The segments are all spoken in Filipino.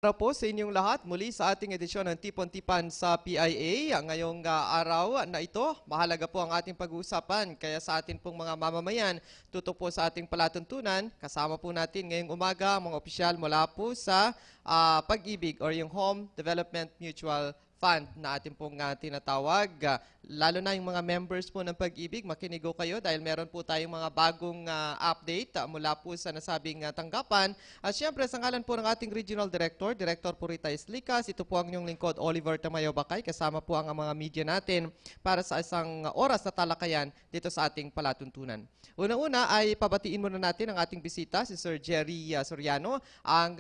Para po sa inyong lahat, muli sa ating edisyon ng Tipon-Tipan sa PIA. Ngayong araw na ito, mahalaga po ang ating pag-uusapan. Kaya sa atin pong mga mamamayan, tutok po sa ating palatuntunan, kasama po natin ngayong umaga ang mga opisyal mula po sa Pag-ibig or yung Home Development Mutual Fund na ating pong tinatawag. Lalo na yung mga members po ng Pag-ibig, makinig kayo dahil meron po tayong mga bagong update mula po sa nasabing tanggapan. At syempre, sa ngalan po ng ating Regional Director, Director Purita Islicas, ito po ang inyong lingkod, Oliver Tamayo Bakay. Kasama po ang mga media natin para sa isang oras na talakayan dito sa ating palatuntunan. Una-una ay pabatiin muna natin ang ating bisita, si Sir Jerry Soriano, ang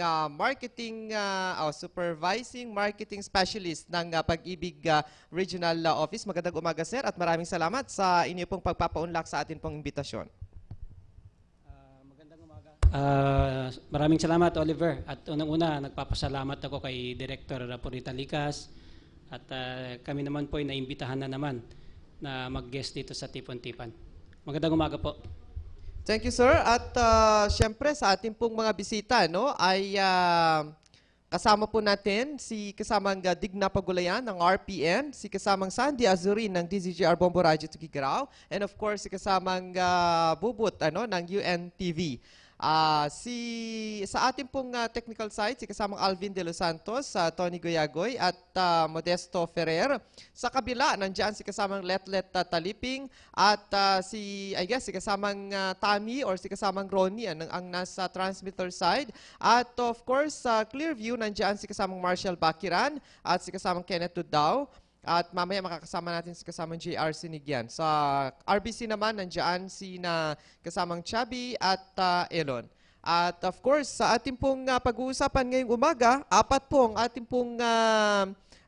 Supervising Marketing Specialist ng Pag-ibig Regional Office. Magandang umaga, sir, at maraming salamat sa inyo pong pagpapaunlak sa atin pong imbitasyon. Magandang umaga. Maraming salamat, Oliver. At unang-una, nagpapasalamat ako kay Director Purita Licas at kami naman po ay naimbitahan na naman na mag-guest dito sa Tipon-Tipan. Magandang umaga po. Thank you, sir. At syempre, sa ating pong mga bisita, no, ay kasama po natin si kasamang Digna Pagulayan ng RPN, si kasamang Sandy Azurin ng DZGR Bombo Radyo Tuguegarao, and of course si kasamang Bubut ng UNTV. Sa ating pong technical side, si kasamang Alvin De Los Santos, Tony Goyagoy at Modesto Ferrer. Sa kabila, nandiyan si kasamang Letlet Taliping at si kasamang Tammy or si kasamang Ronnie ang nasa transmitter side. At of course, sa Clearview, nandiyan si kasamang Marshall Bakiran at si kasamang Kenneth Tudao. At mamaya makakasama natin si kasamang JR Sinigyan. Sa RBC naman, nandiyan si kasamang Chubby at Elon. At of course, sa ating pong pag-uusapan ngayong umaga, apat po ang ating pong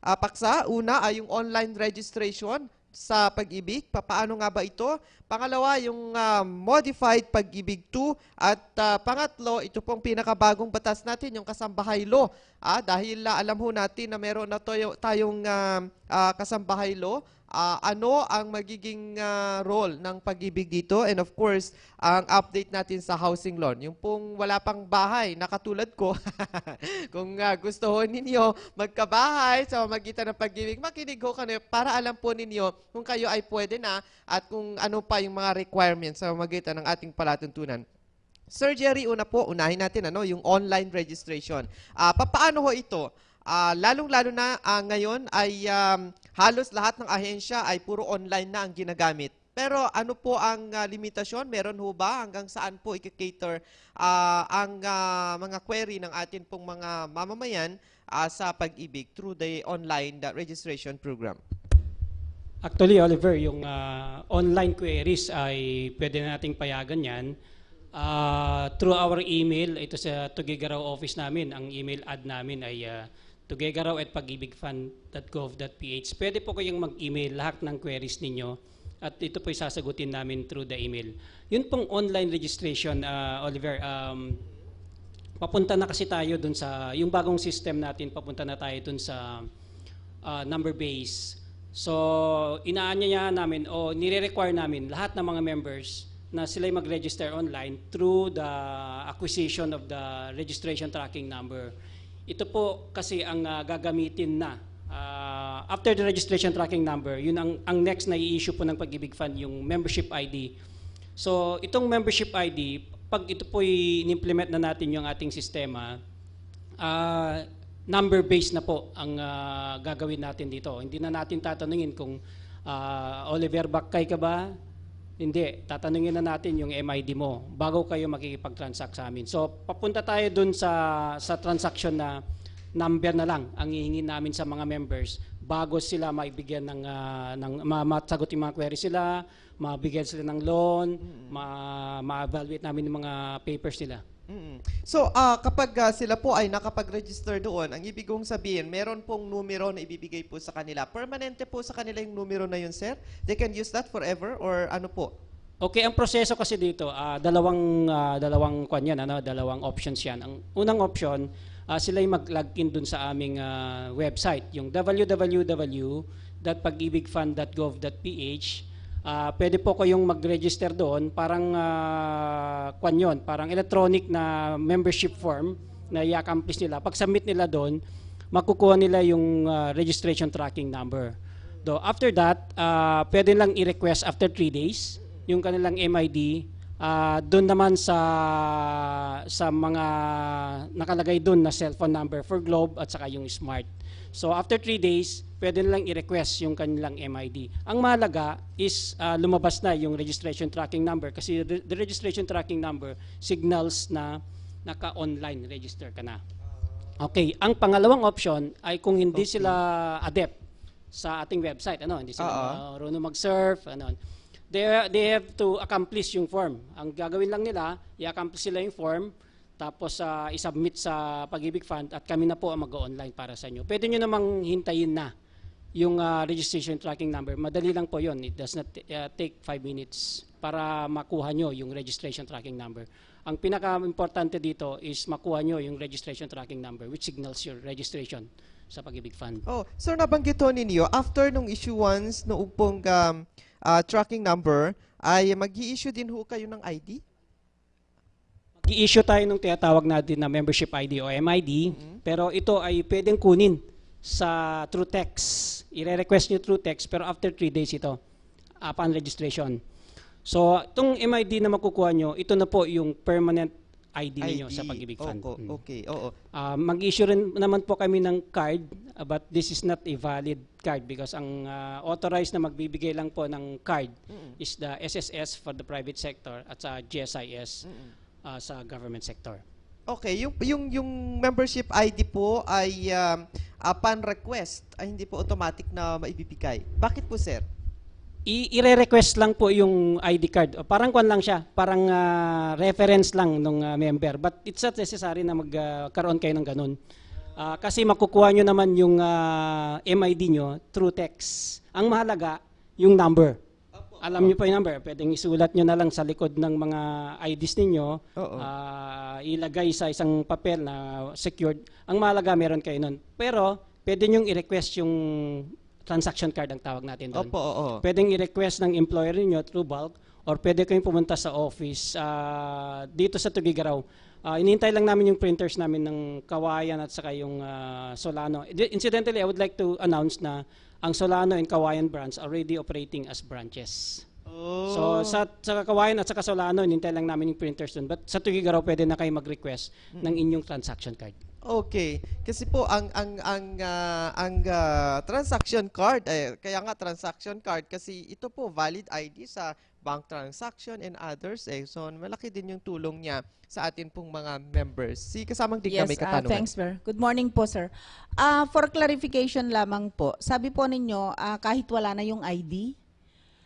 paksa. Una ay yung online registration sa Pag-ibig. Paano nga ba ito? Pangalawa, yung Modified Pag-ibig 2. At pangatlo, ito pong pinakabagong batas natin, yung Kasambahay Law. Dahil alam ho natin na meron na tayong Kasambahay Law. Ano ang magiging role ng Pag-ibig dito? And of course, ang update natin sa housing loan. Yung pong wala pang bahay, nakatulad ko, kung gusto ho ninyo magkabahay sa pamamagitan ng Pag-ibig, makinig ho kayo para alam po ninyo kung kayo ay pwede na at kung ano pa yung mga requirements sa pamamagitan ng ating palatuntunan. Sir Jerry, unahin natin yung online registration. Paano ho ito? Lalong-lalo na ngayon ay halos lahat ng ahensya ay puro online na ang ginagamit. Pero ano po ang limitasyon? Meron ho ba hanggang saan po i-cater ang mga query ng atin pong mga mamamayan sa Pag-ibig through the online registration program? Actually, Oliver, yung online queries ay pwede nating payagan yan through our email. Ito sa Tuguegarao office namin. Ang email ad namin ay tuguegarao@pagibigfund.gov.ph. Pwede po kayong mag-email lahat ng queries ninyo at ito po sasagutin namin through the email. Yun pong online registration, Oliver, papunta na kasi tayo dun sa, yung bagong system natin, papunta na tayo dun sa number base. So, inaanyaya namin o nire-require namin lahat ng mga members na sila'y mag-register online through the acquisition of the registration tracking number. Ito po kasi ang gagamitin na after the registration tracking number, yun ang next na i-issue po ng Pag-ibig Fund, yung membership ID. So itong membership ID, pag ito po i-implement na natin yung ating sistema, number-based na po ang gagawin natin dito. Hindi na natin tatanungin kung Oliver Bakay ka ba? Hindi, tatanungin na natin yung MID mo bago kayo makikipag-transact sa amin. So, papunta tayo dun sa transaction na number na lang ang hihingin namin sa mga members bago sila maibigyan ng masagot yung mga query sila, mabigyan sila ng loan, ma-evaluate namin yung mga papers nila. So, kapag sila po ay nakapag-register doon, ang ibig kong sabihin, meron pong numero na ibibigay po sa kanila. Permanente po sa kanila yung numero na yun, sir? They can use that forever or ano po? Okay, ang proseso kasi dito, dalawang options yan. Ang unang option, sila ay mag-login dun sa aming website, yung www.pagibigfund.gov.ph. Pwede po kayong mag-register doon, parang parang electronic na membership form na i-accomplish nila. Pag submit nila doon, makukuha nila yung registration tracking number. So after that, pwede lang i-request after 3 days yung kanilang MID. Doon naman sa mga nakalagay doon na cellphone number for Globe at saka yung Smart. So after 3 days, pwede nilang i-request yung kanilang MID. Ang mahalaga is lumabas na yung registration tracking number kasi the registration tracking number signals na naka-online register ka na. Okay, ang pangalawang option ay kung hindi sila adept sa ating website, hindi sila marunong mag-surf, they have to accomplish yung form. Ang gagawin lang nila, i-accomplish sila yung form, tapos i-submit sa Pag-ibig Fund at kami na po ang mag-online para sa inyo. Pwede nyo namang hintayin na yung registration tracking number. Madali lang po yun. It does not take 5 minutes para makuha nyo yung registration tracking number. Ang pinaka-importante dito is makuha nyo yung registration tracking number which signals your registration sa Pag-ibig Fund. Sir, nabanggit ho ninyo, after nung issuance noong pong tracking number, ay mag-i-issue din ho kayo ng ID? Mag-i-issue tayo ng tinatawag natin na membership ID o MID, pero ito ay pwedeng kunin sa through text. I-request nyo through text, pero after 3 days ito, upon registration. So, itong MID na makukuha nyo, ito na po yung permanent ID ninyo sa Pag-ibig Fund. Okay, oo. Mag-issue rin naman po kami ng card, but this is not a valid card because ang authorized na magbibigay lang po ng card is the SSS for the private sector at sa GSIS sa government sector. Okay, yung membership ID po ay upon request ay hindi po automatic na maibibigay. Bakit po, sir? I-request lang po yung ID card. Parang kwan lang siya, parang reference lang ng member. But it's not necessary na magkaroon kayo ng ganun. Kasi makukuha nyo naman yung MID nyo through text. Ang mahalaga, yung number. Alam nyo pa yung number. Pwedeng isulat nyo na lang sa likod ng mga IDs ninyo. Ilagay sa isang papel na secured. Ang mahalaga, meron kayo nun. Pero, pwede nyo i-request yung transaction card ang tawag natin doon. Pwedeng i-request ng employer niyo through bulk or pwede kayong pumunta sa office dito sa Tugigaraw. Inintay lang namin yung printers namin ng Kawayan at saka yung Solano. Incidentally, I would like to announce na ang Solano and Kawayan branch are already operating as branches. So sa Kawayan at saka Solano, inintay lang namin yung printers doon. But sa Tugigaraw, pwede na kayo mag-request ng inyong transaction card. Okay, kasi po ang transaction card, kaya nga transaction card kasi ito po valid ID sa bank transaction and others. So malaki din yung tulong niya sa atin pong mga members. Si kasamang Digna may katanungan. Thanks, sir. Good morning po, sir. For clarification lamang po, sabi po ninyo kahit wala na yung ID,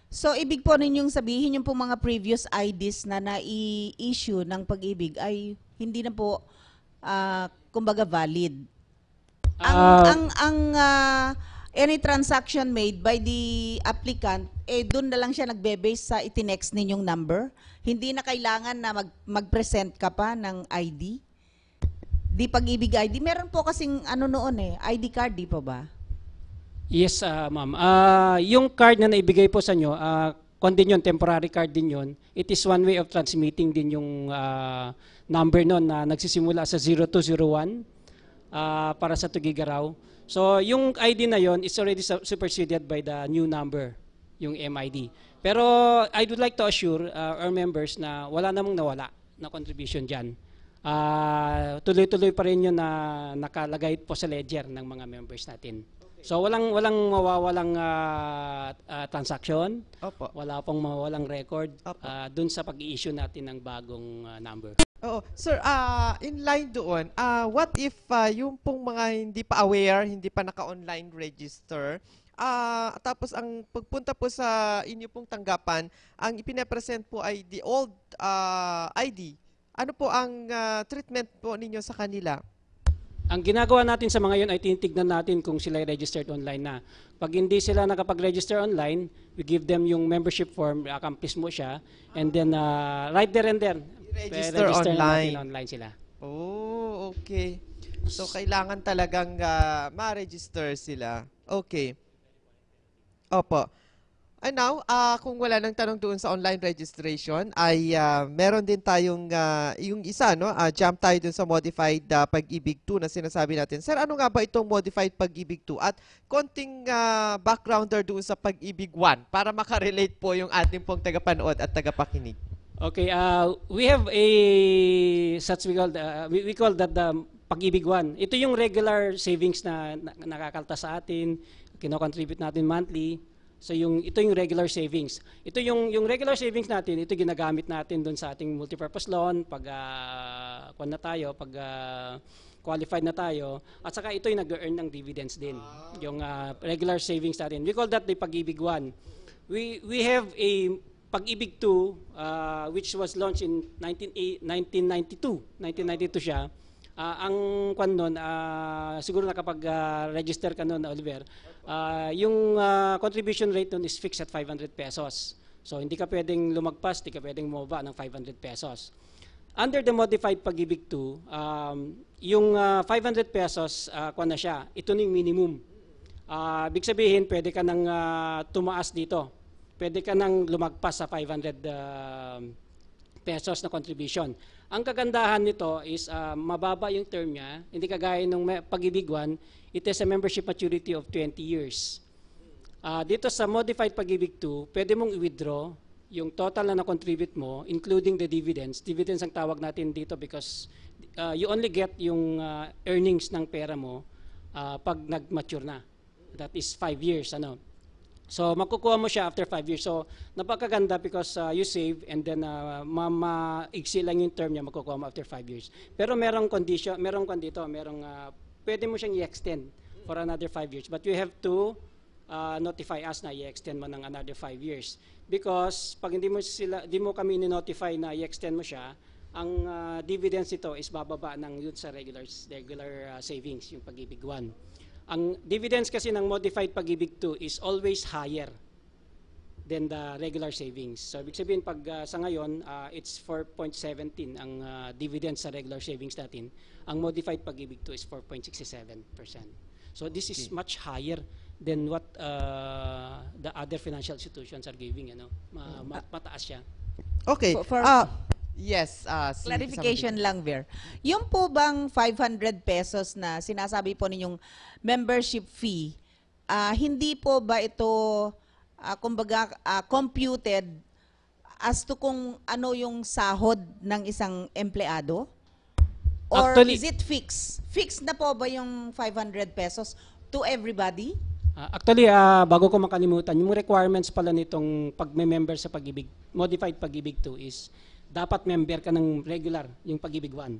so ibig po ninyong sabihin yung pong mga previous IDs na na-issue ng Pag-ibig ay hindi na po kumbaga valid. Any transaction made by the applicant, doon na lang siya nagbe-base sa itinext ninyong number. Hindi na kailangan na mag-present ka pa ng ID. Di Pag-ibig ID. Meron po kasing noon ID card, di pa ba? Yes, ma'am. Yung card na naibigay po sa inyo, din yun, temporary card din yun. It is one way of transmitting din yung number nun na nagsisimula sa 0201 para sa Tugigaraw. So yung ID na yon is already superseded by the new number, yung MID. Pero I would like to assure our members na wala namang nawala na contribution dyan. Tuloy-tuloy pa rin yun na nakalagay po sa ledger ng mga members natin. So walang mawawalang transaction, wala pong mawawalang record dun sa pag-i-issue natin ng bagong number. Sir, in line doon, what if yung pong mga hindi pa aware, hindi pa naka-online register, tapos ang pagpunta po sa inyo pong tanggapan, ang ipine-present po ay the old ID. Ano po ang treatment po ninyo sa kanila? Ang ginagawa natin sa mga yun ay tinitignan natin kung sila registered online na. Pag hindi sila nakapag-register online, we give them yung membership form, accomplish mo siya, and then right there and then, register online. Online sila. Okay. So, kailangan talagang ma-register sila. Okay. Opo. And now, kung wala nang tanong doon sa online registration, ay meron din tayong yung isa, no? Jump tayo doon sa modified Pag-ibig 2 na sinasabi natin. Sir, ano nga ba itong modified Pag-ibig 2? At konting backgrounder doon sa Pag-ibig 1 para makarelate po yung ating pong tagapanood at tagapakinig. Okay, we have a such we call that the Pag-ibig 1. Ito yung regular savings na nakakalta sa atin, kino-contribute natin monthly. So ito yung regular savings. Ito yung regular savings natin, ito ginagamit natin doon sa ating multipurpose loan pag qualified na tayo, at saka ito yung nag-earn ng dividends din. Yung regular savings natin. We call that the Pag-ibig 1. We have a Pag-ibig 2 which was launched in 1992. 1992 siya. Ang kwan nun, siguro nakapag-register ka nun, Oliver, yung contribution rate nun is fixed at 500 pesos. So hindi ka pwedeng lumagpas, hindi ka pwedeng bumaba ng 500 pesos. Under the modified Pag-ibig 2, yung 500 pesos, kwan na siya, ito na yung minimum. Ibig sabihin, pwede ka nang tumaas dito. Pwede ka nang lumagpas sa 500 pesos na contribution. Ang kagandahan nito is mababa yung term niya, hindi kagaya ng Pag-ibig 1, it has a membership maturity of 20 years. Dito sa modified Pag-ibig 2, pwede mong i-withdraw yung total na na-contribute mo, including the dividends. Dividends ang tawag natin dito because you only get yung earnings ng pera mo pag nag-mature na. That is 5 years. So, makukuha mo siya after 5 years. So, napakaganda because you save and then maiksi lang yung term niya, makukuha mo after 5 years. Pero merong condition, pwede mo siyang i-extend for another 5 years. But you have to notify us na i-extend mo ng another 5 years. Because pag hindi mo kami ni-notify na i-extend mo siya, ang dividends ito is bababa ng yun sa regular savings, yung Pag-ibig 1. Ang dividends kasi ng modified Pag-ibig 2 is always higher than the regular savings. So, ibig sabihin, pag sa ngayon, it's 4.17 ang dividends sa regular savings natin. Ang modified Pag-ibig 2 is 4.67%. So, this is much higher than what the other financial institutions are giving. Mataas siya. Okay. Yes. Clarification lang, Ver. Yung po bang 500 pesos na sinasabi po ninyong membership fee, hindi po ba ito, kumbaga, computed as to kung ano yung sahod ng isang empleyado? Or Actually, is it fixed? Fixed na po ba yung 500 pesos to everybody? Actually, bago ko makalimutan, yung requirements pala nitong pag-member sa Pag-ibig, modified Pag-ibig 2 is dapat member ka ng regular, yung Pag-ibig 1.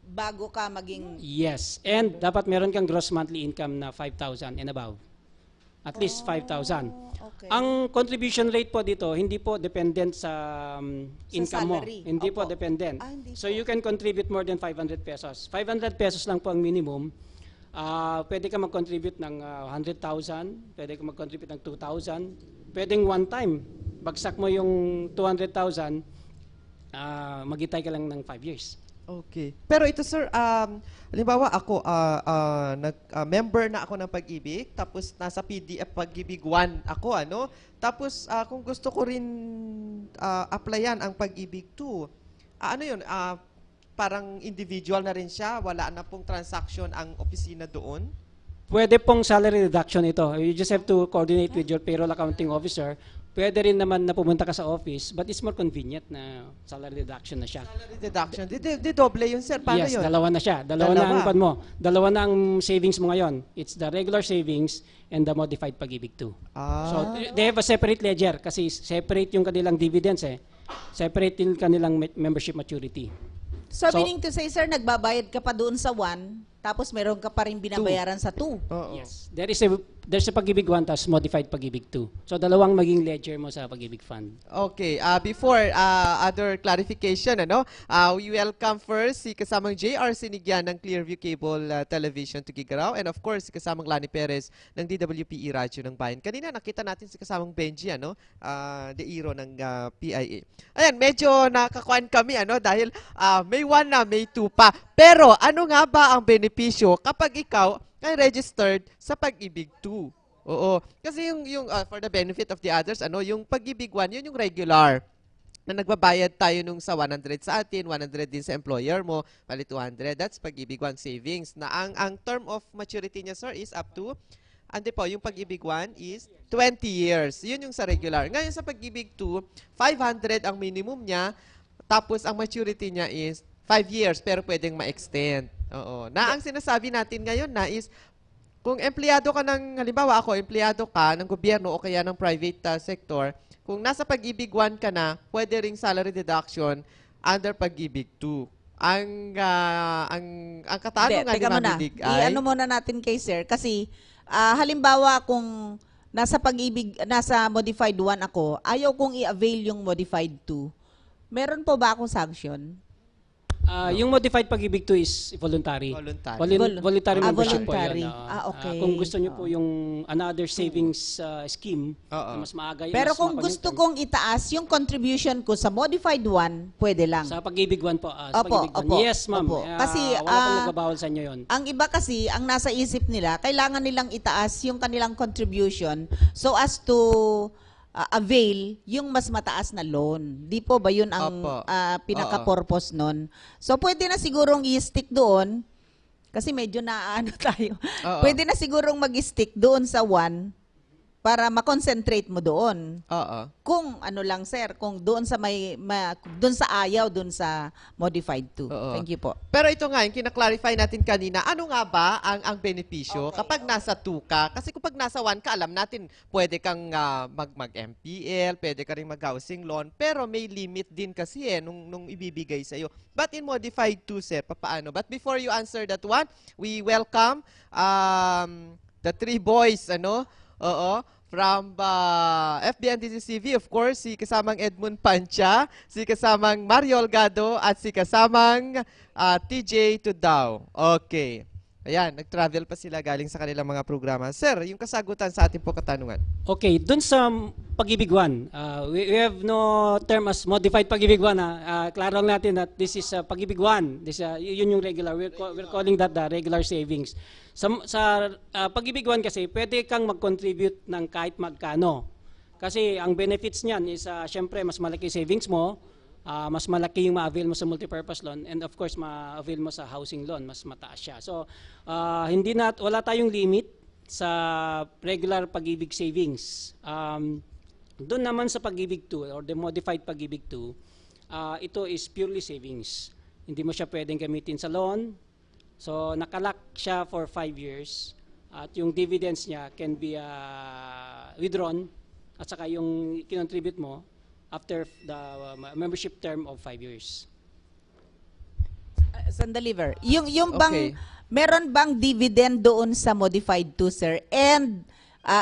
Bago ka maging... Yes. And dapat meron kang gross monthly income na 5,000 and above. At least 5,000. Okay. Ang contribution rate po dito, hindi po dependent sa income mo. salary. Hindi po Opo. dependent. Hindi So po. you can contribute more than 500 pesos. 500 pesos lang po ang minimum. Pwede ka mag-contribute ng 100,000. Pwede ka mag-contribute ng 2,000. Pwedeng one time. Bagsak mo yung 200,000. Maghintay ka lang ng 5 years. Okay. Pero ito, sir, halimbawa ako, member na ako ng Pag-ibig, tapos nasa PDF Pag-ibig 1 ako, Tapos, kung gusto ko rin applyan ang Pag-ibig 2, ano yun, parang individual na rin siya, wala na pong transaction ang opisina doon? Pwede pong salary reduction ito. You just have to coordinate with your payroll accounting officer. Pwede rin naman na pumunta ka sa office, but it's more convenient na salary reduction na siya. Salary deduction. Di doble yun, sir. Paano Yes, yun? dalawa na siya. Dalawa na ang pan mo. Dalawa na ang savings mo ngayon. It's the regular savings and the modified Pag-ibig 2. So, they have a separate ledger kasi separate yung kanilang dividends Separate yung kanilang membership maturity. So, meaning to say, sir, nagbabayad ka pa doon sa 1, tapos meron ka pa rin binabayaran sa 2. Oo. Yes. There's a Pag-ibig 1 tapos modified Pag-ibig 2. So, dalawang maging ledger mo sa Pag-ibig Fund. Okay, before other clarification, we welcome first si kasamang JR Sinigyan ng Clearview Cable Television to Gigarao, and of course si kasamang Lani Perez ng DWPE Radio ng Bayan. Kanina nakita natin si kasamang Benji, De Iro ng PIA. Ayan, medyo nakakuan kami, dahil may 1 na, may 2 pa. Pero ano nga ba ang benepisyo kapag ikaw ay registered sa Pag-ibig 2? Oo. Kasi yung for the benefit of the others, yung Pag-ibig One, yun yung regular na nagbabayad tayo nung sa 100 sa atin, 100 din sa employer mo, bali 200. That's Pag-ibig One savings. Na ang term of maturity niya, sir, is up to, yung Pag-ibig One is 20 years. Yun yung sa regular. Ngayon sa Pag-ibig 2, 500 ang minimum niya, tapos ang maturity niya is 5 years, pero pwedeng ma-extend. Oo. Na ang sinasabi natin ngayon na is, kung empleyado ka halimbawa ako, empleyado ka ng gobyerno o kaya ng private sector, kung nasa Pag-ibig 1 ka na, pwede ring salary deduction under Pag-ibig 2. Ang katanungan ni Teka Ma'am muna. Lilig ay... I-ano muna natin kay sir kasi halimbawa kung nasa modified 1 ako, ayaw kong i-avail yung modified 2. Meron po ba akong sanction? Yung modified Pag-ibig 2 is voluntary. Voluntary membership voluntary. po yun. Okay. Kung gusto nyo po yung another savings scheme, na mas maaga yun. Pero mas kung mapag- gusto kong itaas yung contribution ko sa modified 1, pwede lang. Sa Pag-ibig 1 po. Sa Opo, Pag-ibig 1. opo, Yes, ma'am. opo. Kasi, wala pong nagbabawal sa inyo yun. Ang iba kasi, ang nasa isip nila, kailangan nilang itaas yung kanilang contribution so as to avail yung mas mataas na loan. Di po ba yun ang Opo. pinaka-purpose nun? So, pwede na sigurong i-stick doon kasi medyo naano tayo. Oo. Pwede na sigurong mag-stick doon sa 1 para ma-concentrate mo doon. Oo. Kung lang sir, kung doon sa doon sa ayaw, doon sa modified 2. Oo. Thank you po. Pero ito nga, yung kina-clarify natin kanina, ano nga ba ang benepisyo kapag nasa 2 ka? Kasi kapag nasa 1 ka, alam natin, pwede kang mag-MPL, pwede ka rin mag-housing loan, pero may limit din kasi nung ibibigay sa'yo. But in modified 2, sir, paano? But before you answer that one, we welcome the 3 boys, Oo, from FBNDCCV, of course, si kasamang Edmund Pancha, si kasamang Mario Olgado, at si kasamang TJ Tudao. Okay. Ayan, nag-travel pa sila galing sa kanilang mga programa. Sir, yung kasagutan sa ating po katanungan. Okay, dun sa Pag-ibig 1, we have no term as modified Pag-ibig 1. Klaro lang natin that this is Pag-ibig 1. Yun yung regular. We're calling that the regular savings. Sa Pag-ibig 1 kasi, pwede kang mag-contribute ng kahit magkano. Kasi ang benefits niyan is, syempre, mas malaki savings mo, mas malaki yung ma-avail mo sa multipurpose loan, and of course, ma-avail mo sa housing loan, mas mataas siya. So, wala tayong limit sa regular Pag-ibig savings. Doon naman sa Pag-ibig 2 or the modified Pag-ibig 2, ito is purely savings. Hindi mo siya pwedeng gamitin sa loan. So, nakalock siya for 5 years at yung dividends niya can be withdrawn at saka yung kinontribute mo after the membership term of 5 years. Sandali, Ver. Yung bang, Okay. meron bang dividend doon sa modified 2, sir? And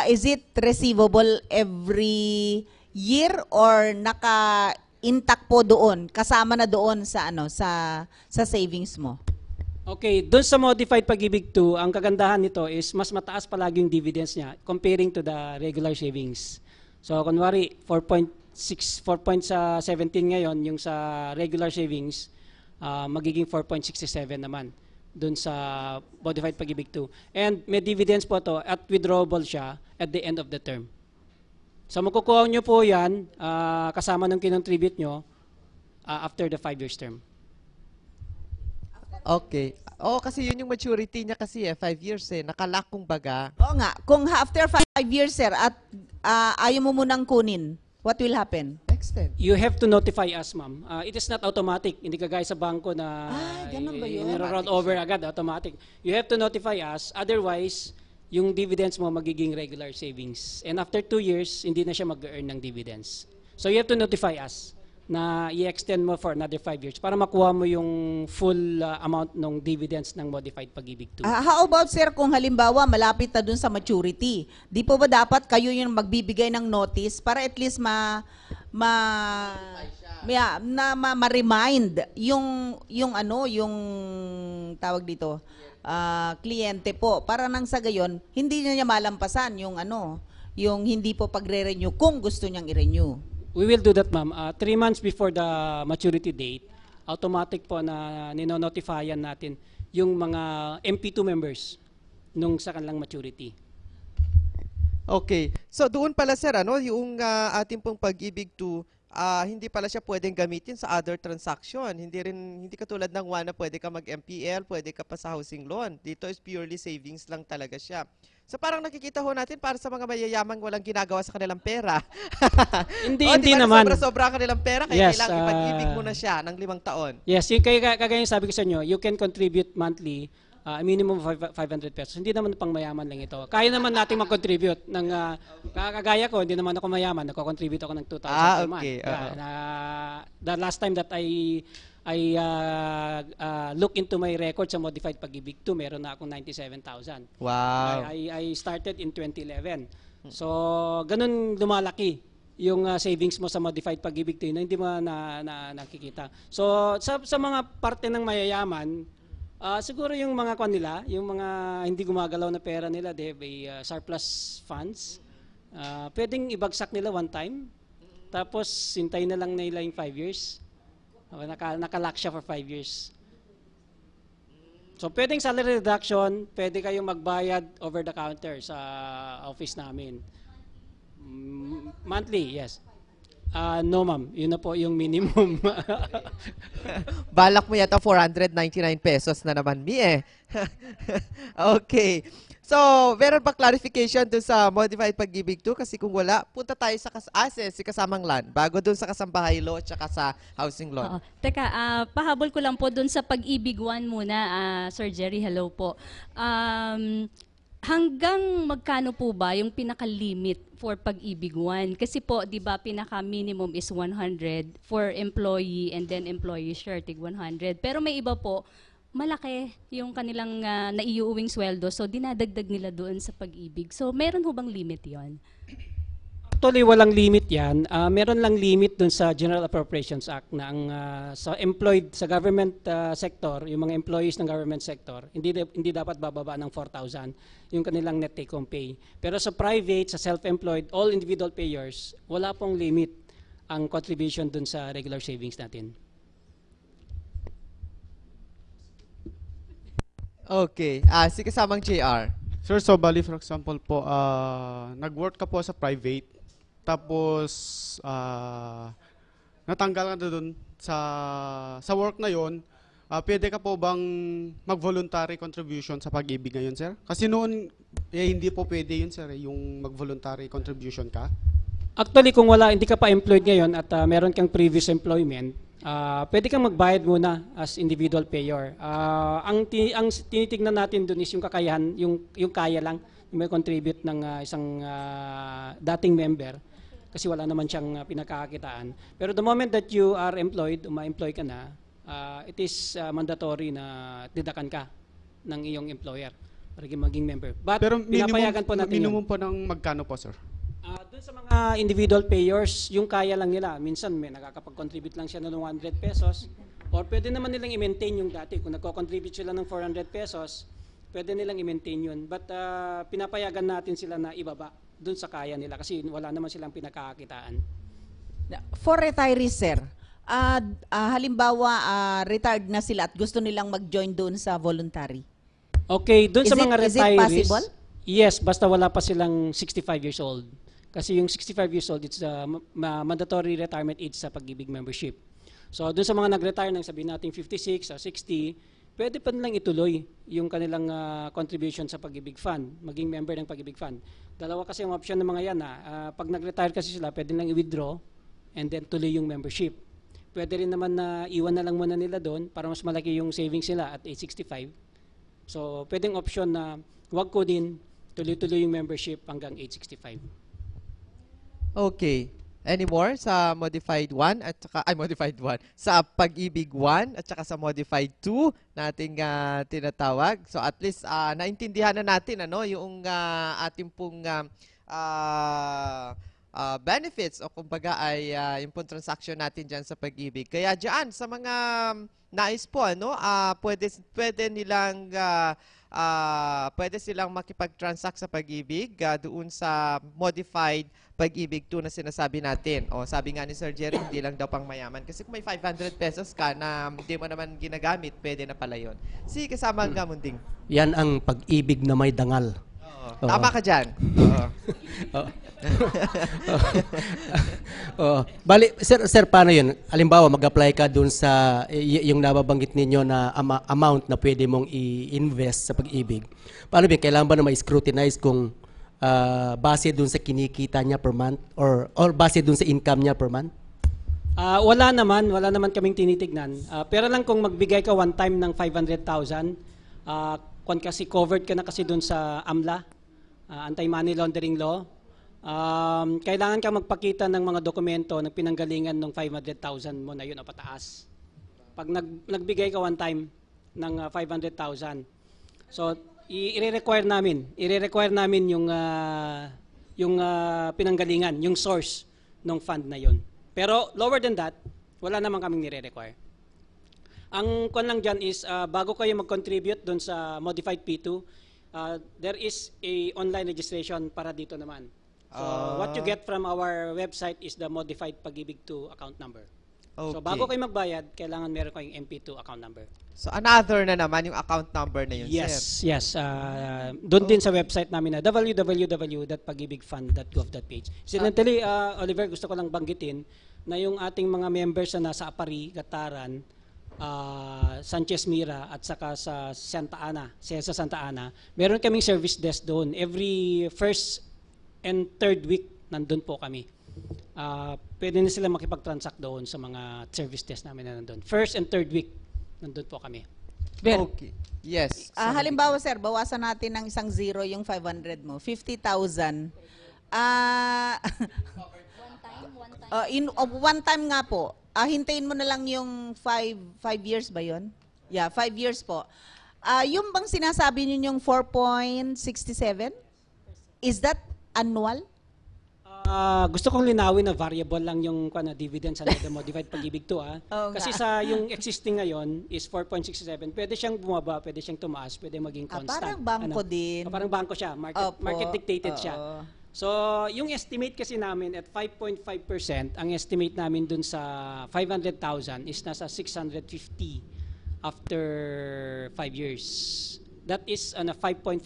is it receivable every year or naka-intact po doon, kasama na doon sa sa savings mo? Okay, doon sa modified Pag-ibig 2, ang kagandahan nito is mas mataas palagi yung dividends niya comparing to the regular savings. So, kunwari, 4.17 ngayon, yung sa regular savings, magiging 4.67 naman doon sa modified Pag-ibig 2. And may dividends po to at withdrawable siya at the end of the term. So, makukuha nyo po yan kasama ng kinontribute nyo after the 5 years term. Okay. Kasi yun yung maturity niya kasi 5 years Nakalock kung baga. Oo nga, kung after 5 years, sir, at ayaw mo munang kunin, what will happen? Extend. You have to notify us, ma'am. It is not automatic. Hindi kagaya sa bangko na ganun ba yun? roll over agad, automatic. You have to notify us. Otherwise, yung dividends mo magiging regular savings. And after 2 years, hindi na siya mag-earn ng dividends. So you have to notify us na i-extend mo for another 5 years para makuha mo yung full amount ng dividends ng modified Pag-ibig 2. How about, sir, kung halimbawa malapit na dun sa maturity, di po ba dapat kayo yung magbibigay ng notice para at least ma-remind yung tawag dito, kliyente po, para nang sa gayon hindi niya malampasan yung yung hindi po pagre-renew kung gusto niyang i-renew. We will do that, ma'am. 3 months before the maturity date, automatic po na nino-notifyan natin yung mga MP2 members nung sa kanilang maturity. Okay. So doon pala sir, ano, yung ating pong Pag-ibig 2, hindi pala siya pwedeng gamitin sa other transaction. Hindi katulad ng one na pwede ka mag-MPL, pwede ka pa sa housing loan. Dito is purely savings lang talaga siya. So parang nakikita ho natin para sa mga mayayamang walang ginagawa sa kanilang pera. Hindi, O, hindi di ba, naman. Sobra-sobra ang kanilang pera, kaya Yes, kailangan ipag-ibig mo na siya ng 5 taon. Yes, yung kagaya yung sabi ko sa inyo, you can contribute monthly, minimum of 500 pesos. Hindi naman pang mayaman lang ito. Kaya naman natin mag-contribute ng kagaya ko, hindi naman ako mayaman, nagko-contribute ako ng 2,000 per month. Okay. The last time that I look into my record sa Modified Pag-ibig 2, meron na akong 97,000. Wow. I started in 2011. So, ganun lumalaki yung savings mo sa Modified Pag-ibig 2 na hindi mo nakikita. So, sa mga parte ng mayayaman, siguro yung mga nila, yung mga hindi gumagalaw na pera nila, they have a surplus funds. Pwedeng ibagsak nila one time, tapos sintay na lang nila yung 5 years. Nakalock siya for 5 years. So, pwedeng salary reduction, pwede kayong magbayad over the counter sa office namin. Monthly, yes. No ma'am, yun na po yung minimum. Balak mo yata 499 pesos na naman, Mi eh. Okay. So, meron ba clarification dun sa Modified Pag-ibig 2? Kasi kung wala, punta tayo sa si kasamang land, bago dun sa kasambahay law at saka sa housing loan. Oo. Teka, pahabol ko lang po dun sa Pag-ibig 1 muna, Sir Jerry, hello po. Hanggang magkano po ba yung pinaka-limit for Pag-ibig 1? Kasi po, di ba, pinaka-minimum is 100 for employee and then employee share, tig 100. Pero may iba po, malaki yung kanilang naiuuwing sweldo, so dinadagdag nila doon sa Pag-ibig. So, meron ho bang limit yon? Actually, walang limit yan. Meron lang limit dun sa General Appropriations Act na ang sa employed sa government sector, yung mga employees ng government sector, hindi dapat bababa ng 4,000 yung kanilang net take-home pay. Pero sa private, sa self-employed, all individual payers, wala pong limit ang contribution dun sa regular savings natin. Okay. Si kasamang JR. Sir, so bali for example po, nag-work ka po sa private, tapos natanggal ka na dun sa work na yon, pwede ka po bang mag-voluntary contribution sa Pag-ibig ngayon, sir? Kasi noon, hindi po pwede yun, sir, yung mag-voluntary contribution ka. Actually, kung hindi ka pa employed ngayon at meron kang previous employment, pwede kang magbayad muna as individual payer. Ang tinitignan natin dun is yung kakayahan, yung kaya lang, yung may contribute ng isang dating member kasi wala naman siyang pinagkakakitaan. Pero the moment that you are employed, ma-employ ka na, it is mandatory na didakan ka ng iyong employer para maging member. But Pero pinapayagan po natin minimum yun. po ng magkano po, sir? Doon sa mga individual payers, yung kaya lang nila. Minsan may nakakapag-contribute lang siya ng 100 pesos or pwede naman nilang i-maintain yung dati. Kung nagko-contribute sila ng 400 pesos, pwede nilang i-maintain yun. But pinapayagan natin sila na ibaba doon sa kaya nila kasi wala naman silang pinakakakitaan. For retirees, sir, halimbawa retired na sila at gusto nilang mag-join doon sa voluntary. Okay, doon sa mga Is it retirees, possible? yes, basta wala pa silang 65 years old. Kasi yung 65 years old, it's mandatory retirement age sa Pag-ibig membership. So doon sa mga nag-retire ng sabihin natin 56 o 60, pwede pa nilang ituloy yung kanilang contribution sa Pag-ibig Fund, maging member ng Pag-ibig Fund. Dalawa kasi ang option ng mga yan. Pag nag-retire kasi sila, pwede nilang i-withdraw and then tuloy yung membership. Pwede rin naman na iwan na lang muna nila doon para mas malaki yung savings nila at age 65. So pwedeng option na wag ko din, tuloy-tuloy yung membership hanggang age 65. Okay. Any more sa Modified 1 at saka Modified 1 sa Pag-ibig 1 at saka sa Modified 2 nating tinatawag. So at least naintindihan na natin yung ating pong benefits o kumbaga ay yung pong transaction natin diyan sa Pag-ibig. Kaya diyan sa mga nais po pwede silang makipag-transact sa Pag-ibig doon sa Modified Pag-ibig 2 na sinasabi natin. O sabi nga ni Sir Jerry, hindi lang daw pang mayaman. Kasi kung may 500 pesos ka na hindi mo naman ginagamit, pwede na pala yun. Si kasama ang Gamunding. Yan ang pag-ibig na may dangal. Oo. Oo. Tama ka dyan. Oo. Oo. Oo. Bali, sir, paano yun? Halimbawa, mag-apply ka dun sa yung nababanggit ninyo na amount na pwede mong i-invest sa pag-ibig. Paano ba? Kailangan ba na ma-scrutinize kung base dun sa kinikita niya per month or base dun sa income niya per month? Wala naman kaming tinitignan. Pero lang kung magbigay ka one time ng 500,000, kung kasi covered ka na kasi dun sa AMLA, Anti-Money Laundering Law, kailangan ka magpakita ng mga dokumento ng pinanggalingan ng 500,000 mo na yun o pataas. Pag nagbigay ka one time ng 500,000, so i-require namin yung pinanggalingan, yung source ng fund na yun. Pero lower than that, wala naman kaming nire-require. Ang kon lang dyan is, bago kayo mag-contribute dun sa Modified P2, there is a online registration para dito naman. So what you get from our website is the Modified Pag-ibig 2 account number. Okay. So bago kayo magbayad, kailangan meron kayong MP2 account number. So another na naman yung account number na yun, sir. Yes. Doon din sa website namin na www.pagibigfund.gov.ph. Incidentally, Oliver, gusto ko lang banggitin na yung ating mga members na nasa Apari, Gataran, Sanchez Mira at saka sa Santa Ana, meron kaming service desk doon. Every first and third week, nandun po kami. Pwede na sila makipag-transact doon sa mga service desk namin na nandun. First and third week, nandun po kami. Okay. Yes. Halimbawa, sir, bawasan natin ng isang zero yung 500 mo. 50,000. One time nga po. Hintayin mo na lang yung 5 years ba yun? Yeah, 5 years po. Yung bang sinasabi niyo yung 4.67? Is that annual? Gusto kong linawin na variable lang yung dividends under the Modified Pag-ibig 2. Oo Kasi nga. sa yung existing ngayon is 4.67. Pwede siyang bumaba, pwede siyang tumaas, pwede maging constant. Parang bangko din. Parang bangko siya. Opo. Market dictated siya. Oo. So, yung estimate kasi namin at 5.5%, ang estimate namin dun sa 500,000 is nasa 650 after 5 years. That is on a 5.5%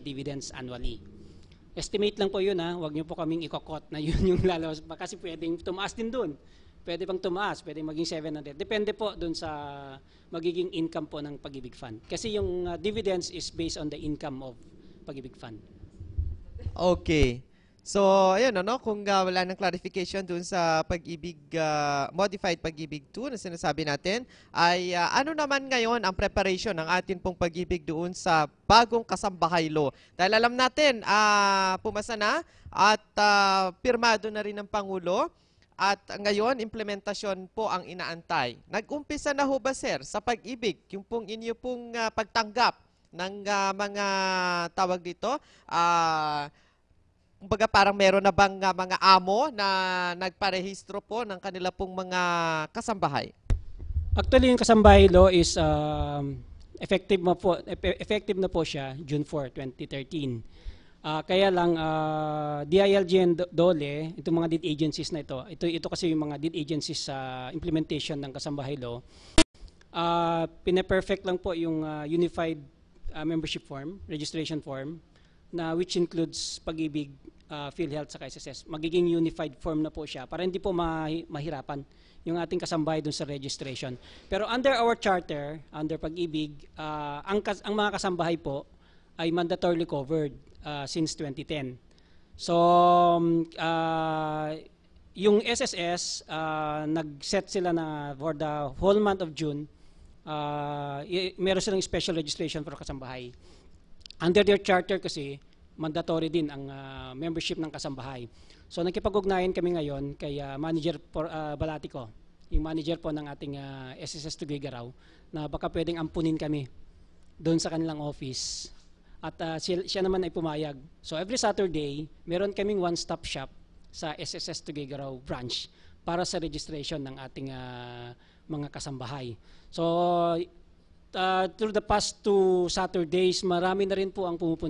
dividends annually. Estimate lang po yun, huwag niyo po kaming ikokot na yun yung lalabas. Kasi pwedeng tumaas din dun. Pwede pang tumaas, pwedeng maging 700. Depende po dun sa magiging income po ng Pag-ibig Fund. Kasi yung dividends is based on the income of Pag-ibig Fund. Okay. So, ayun, kung wala ng clarification dun sa Pag-ibig, Modified Pag-ibig 2 na sinasabi natin, ay ano naman ngayon ang preparation ng atin pong pag-ibig doon sa bagong kasambahay law? Dahil alam natin, pumasa na at pirmado na rin ng Pangulo at ngayon, implementasyon po ang inaantay. Nag-umpisa na ho ba, sir, sa pag-ibig, yung pong inyo pong pagtanggap ng mga tawag dito, kumbaga parang meron na bang mga amo na nagparehistro po ng kanila pong mga kasambahay? Actually, yung kasambahay law is effective na po siya June 4, 2013. Kaya lang DILG and DOLE, itong mga deed agencies na ito kasi yung mga deed agencies sa implementation ng kasambahay law. Pine-perfect lang po yung unified membership form, registration form, na which includes Pag-ibig, PhilHealth sa SSS. Magiging unified form na po siya para hindi po mahirapan yung ating kasambahay dun sa registration. Pero under our charter, under Pag-ibig, ang mga kasambahay po ay mandatorily covered since 2010. So, yung SSS, nag-set sila na for the whole month of June, meron silang special registration for kasambahay. Under their charter kasi, mandatory din ang membership ng kasambahay. So nakipag-ugnayan kami ngayon kay Manager Balatico, yung manager po ng ating SSS Tuguegarao, na baka pwedeng ampunin kami doon sa kanilang office. At siya naman ay pumayag. So every Saturday, meron kaming one-stop shop sa SSS Tuguegarao branch para sa registration ng ating mga kasambahay. So through the past 2 Saturdays, marami na rin po ang pumupunta